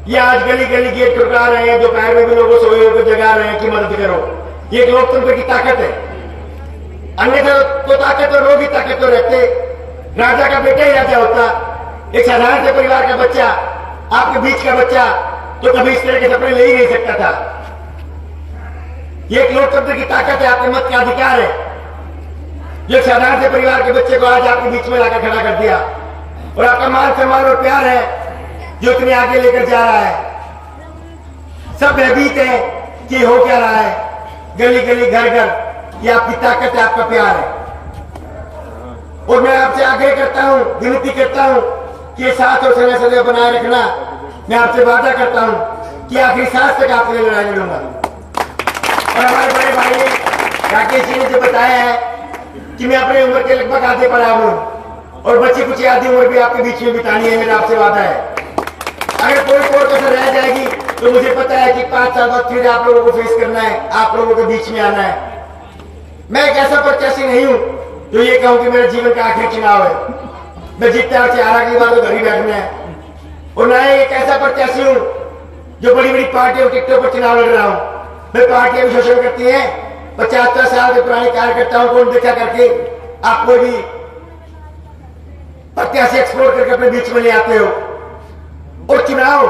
या आज गली गली गेट खड़का रहे हैं, दोपहर में भी लोगों सोए होकर जगा रहे हैं कि मदद करो। ये एक लोकतंत्र की ताकत है। अन्यथा तो ताकत और लोग ही ताकत तो रहते, राजा का बेटा ही राजा होता। एक साधारण से परिवार का बच्चा, आपके बीच का बच्चा तो कभी इस तरह के सपने ले ही नहीं सकता था। ये एक लोकतंत्र की ताकत है, आपके मत का अधिकार है। जो साधारण से परिवार के बच्चे को आज आपके बीच में लाकर खड़ा कर दिया, और आपका मान सम्मान और प्यार है जो इतने आगे लेकर जा रहा है। सब भयभीत है कि हो क्या रहा है, गली गली घर घर, ये आपकी ताकत है, आपका प्यार है। और मैं आपसे आग्रह करता हूं, विनती करता हूं कि ये साथ और समय सदैव बनाए रखना। मैं आपसे वादा करता हूं कि आखिरी सांस तक आपके लिए लड़ाई लड़ूंगा। और हमारे बड़े भाई राकेश जी ने जो बताया है कि मैं अपनी उम्र के लगभग आधे पर आ हूं, और बच्ची कुछ आधी उम्र भी आपके बीच में बितानी है, मेरा आपसे वादा है। अगर कोई और कसर रह जाएगी तो मुझे पता है कि 5 साल बाद फिर आप लोगों को फेस करना है, आप लोगों के बीच में आना है। मैं एक ऐसा प्रत्याशी नहीं हूं जो ये कहूं कि मेरे जीवन का आखिरी चुनाव है, मैं जीतता और चारा की बात तो घर ही बैठना है। और ना एक ऐसा प्रत्याशी हूं जो बड़ी बड़ी पार्टियों और टिकटों पर चुनाव लड़ रहा हूं। मैं पार्टियां भी शोषण करती हैं, 75 साल के पुराने कार्यकर्ताओं को देखा करके आप कोई भी प्रत्याशी एक्सप्लोर करके अपने बीच में ले आते हो। और चुनाव,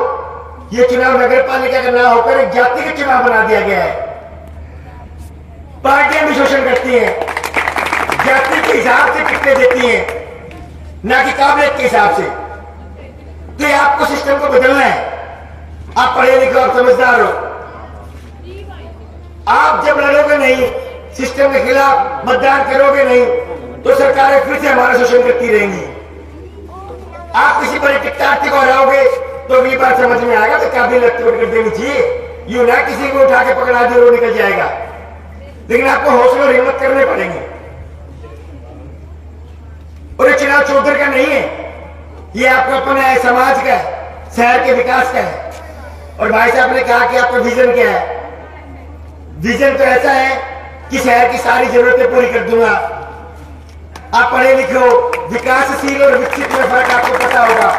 ये चुनाव नगर पालिका का ना होकर एक जाति का चुनाव बना दिया गया है। पार्टियां भी शोषण करती हैं, जाति के हिसाब से टिकटें देती हैं, ना कि काबिलियत के हिसाब से। तो ये आपको सिस्टम को बदलना है। आप पढ़े लिखे और समझदार हो, आप जब लड़ोगे नहीं, सिस्टम के खिलाफ मतदान करोगे नहीं, तो सरकारें फिर से हमारा शोषण करती रहेंगी। आप किसी पर टिकटार्थी को हराओगे तो अगली बार समझ में आएगा तो काबिलियत कर देनी चाहिए। यूं ना किसी को उठा के पकड़ा दे वो निकल जाएगा, लेकिन आपको हौसला और हिम्मत करने पड़ेंगे। और ये चुनाव चौधर का नहीं है, ये आपका अपना है, समाज का है, शहर के विकास का है। और भाई साहब ने कहा कि आपका विजन क्या है। विजन तो ऐसा है कि शहर की सारी जरूरतें पूरी कर दूंगा। आप पढ़े लिखे हो, विकासशील और विकसित में फर्क आपको पता होगा।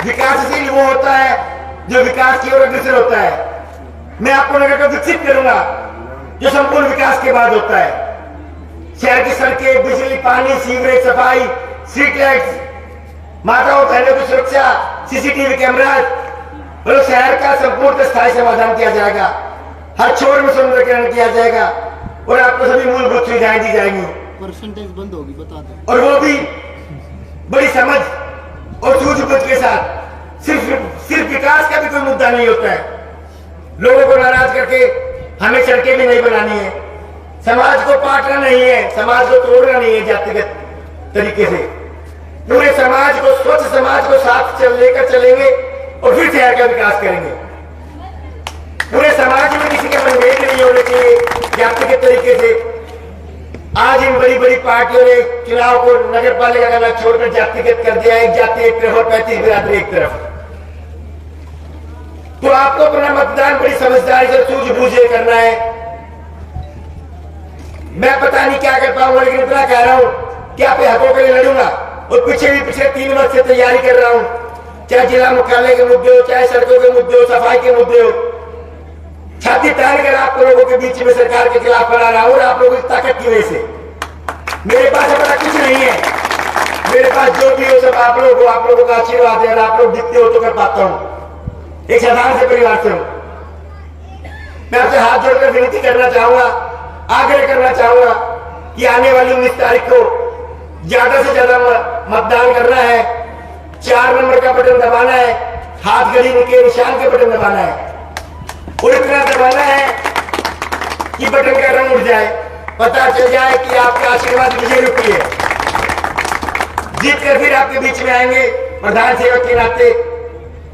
विकासशील वो होता है जो विकास की ओर अग्रसर होता है। मैं आपको नगर को विकसित करूंगा जो संपूर्ण विकास के बाद होता है। शहर की सड़कें, बिजली, पानी, सीवरेज, सफाई, स्ट्रीट लाइट्स, माताओं बहनों की सुरक्षा, सीसीटीवी कैमरा, और शहर का संपूर्ण स्थायी समाधान किया जाएगा। हर छोर में सौंदर्यीकरण किया जाएगा और आपको सभी मूलभूत सुविधाएं दी जाएंगी। परसेंटेज बंद होगी, बता दो। और वो भी बड़ी समझ और सूझबूझ के साथ। सिर्फ विकास का भी कोई मुद्दा नहीं होता है। लोगों को नाराज करके हमें सड़कें भी नहीं बनानी है, समाज को बांटना नहीं है, समाज को तोड़ना नहीं है जातिगत तरीके से। पूरे समाज को, स्वच्छ समाज को साथ लेकर चलेंगे और फिर शहर का विकास करेंगे। पूरे समाज में किसी के मतभेद नहीं होने चाहिए जातिगत तरीके से। आज इन बड़ी बड़ी पार्टियों ने चुनाव को नगर पालिका का नाम छोड़कर जातिगत कर दिया। एक जाति एक तरफ और 35 बिरादरी एक तरफ। तो आपको अपना मतदान बड़ी समझदारी से सूझबूझ करना है। मैं पता नहीं क्या कर पाऊंगा, लेकिन इतना कह रहा हूं कि आपके हकों के लिए लड़ूंगा। और पिछले 3 वर्ष से तैयारी कर रहा हूं, चाहे जिला मुख्यालय के मुद्दे हो, चाहे सड़कों के मुद्दे हो, सफाई के मुद्दे हो। छाती तान कर आप लोगों के बीच में सरकार के खिलाफ खड़ा रहा हूं। और आप लोगों की ताकत की वजह से मेरे पास अपना कुछ नहीं है, मेरे पास जो भी हो सब आप लोगों का आशीर्वाद है। और आप लोग दिखते हो तो कर पाता हूं। एक साधारण से परिवार से हूं। मैं आपसे हाथ जोड़कर विनती करना चाहूंगा, आग्रह करना चाहूंगा कि आने वाली 19 तारीख को ज्यादा से ज्यादा मतदान करना है। 4 नंबर का बटन दबाना है, हाथ घड़ी के निशान के बटन दबाना है। और इतना दबाना है कि बटन का रंग उड़ जाए, पता चल जाए कि आपका आशीर्वाद विजय रूपी है। जीत कर फिर आपके बीच में आएंगे प्रधान सेवक के नाते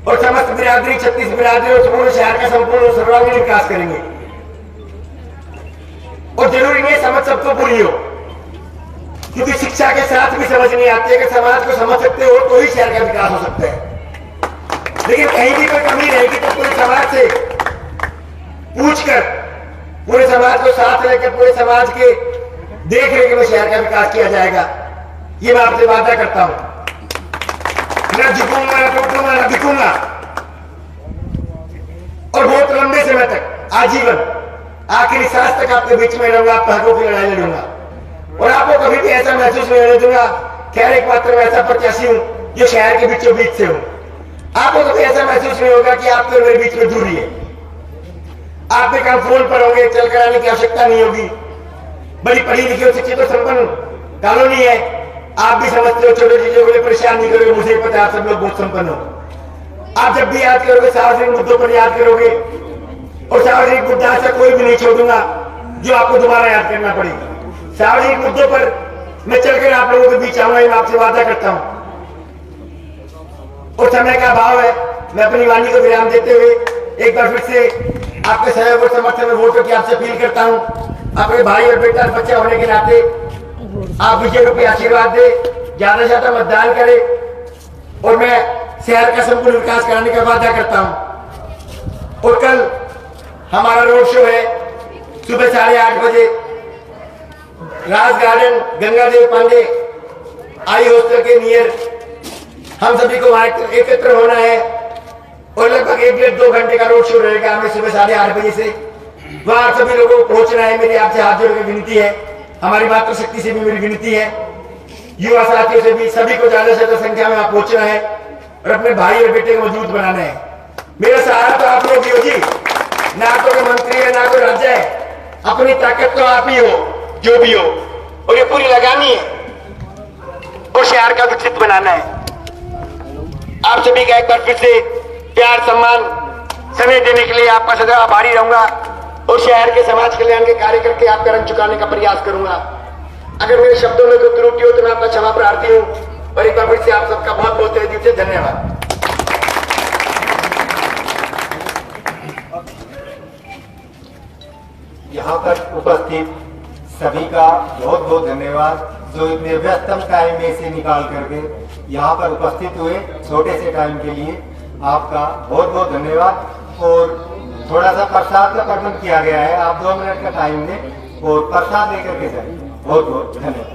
और समस्त बिरादरी 36 बिरादरी और पूरे शहर का संपूर्ण सर्वांगीण विकास करेंगे। और जरूरी नहीं समझ सबको पूरी हो, क्योंकशिक्षा के साथ भी समझ नहीं आती है कि समाज को समझ सकते हो तो ही शहर का विकास हो सकता है। लेकिन कहीं भी कोई कमी रहेगी तो पूरे समाज से पूछकर, पूरे समाज को साथ लेकर, पूरे समाज के देख रेख में शहर का विकास किया जाएगा। ये मैं आपसे वादा करता हूं। न झुकूंगा, न टूटूंगा, न दिखूंगा और बहुत लंबे समय तक, आजीवन, आखिरी सांस तक आपके बीच में रहूंगा, आपके हकों की लड़ाई लड़ूंगा और आपको कभी भी ऐसा महसूस नहीं होने दूंगा। खैर एकमात्र मैं ऐसा प्रत्याशी हूं जो शहर के बीचों बीच से हूं। आपको कभी ऐसा महसूस नहीं होगा कि आपके और मेरे बीच में दूरी है। आप में काम फोन पर होंगे, चल कर आने की आवश्यकता नहीं होगी। बड़ी पढ़ी लिखी और शिक्षित और संपन्न कॉलोनी है। आप भी समझते हो, छोटे चीजों के लिए परेशान नहीं करोगे, मुझे पता है आप सब लोग बहुत संपन्न हो। आप जब भी याद करोगे सार्वजनिक मुद्दों पर याद करोगे और सार्वजनिक मुद्दा ऐसा कोई भी नहीं छोड़ूंगा जो आपको दोबारा याद करना पड़ेगा। सार्वजनिक मुद्दों पर मैं चलकर आप लोगों के बीच आऊंगा, मैं आपसे वादा करता हूं। और समय का अभाव है, मैं अपनी वाणी को विराम देते हुए एक बार फिर से आपके सहयोग और समर्थन में वोटों की आपसे अपील करता हूं। अपने भाई और बेटा बच्चा होने के नाते आप विजय रूपी आशीर्वाद दे, ज्यादा से ज्यादा मतदान करें और मैं शहर का संपूर्ण विकास कराने का वादा करता हूं। और कल हमारा रोड शो है सुबह 8:30 बजे राज गार्डन गंगादेव पांडे आई हॉस्टल के नियर। हम सभी को वहां एकत्र होना है और लगभग 1-1.5-2 घंटे का रोड शो रहेगा। हमें सुबह 8:30 बजे से वहां सभी लोगों को पहुंचना है। मेरी आपसे हाथ जोड़ के विनती है, हमारी मातृशक्ति से भी मेरी विनती है, युवा साथियों से भी, सभी को ज्यादा से ज्यादा संख्या में वहां पहुंचना है और अपने भाई और बेटे को मजबूत बनाना है। मेरा सहारा तो आप लोग ही हो जी, ना तो कोई मंत्री है ना कोई राज्य है, अपनी ताकत तो आप ही हो जो भी हो, और ये पूरी लगानी है और शहर का विकसित बनाना है। आप सभी का एक बार फिर से प्यार सम्मान समय देने के लिए आपका सदैव आभारी रहूंगा और शहर के समाज कल्याण के कार्य करके आपका रंग चुकाने का प्रयास करूंगा। अगर मेरे शब्दों में कोई त्रुटि हो तो मैं आपका क्षमा प्रार्थी हूं और एक बार फिर से आप सबका बहुत बहुत तहे दिल से धन्यवाद। यहाँ पर उपस्थित सभी का बहुत बहुत धन्यवाद, जो इतने व्यस्तम टाइम में से निकाल करके यहाँ पर उपस्थित हुए छोटे से टाइम के लिए आपका बहुत बहुत धन्यवाद। और थोड़ा सा प्रसाद का प्रबंध किया गया है, आप 2 मिनट का टाइम दें और प्रसाद लेकर के जाइए। बहुत बहुत धन्यवाद।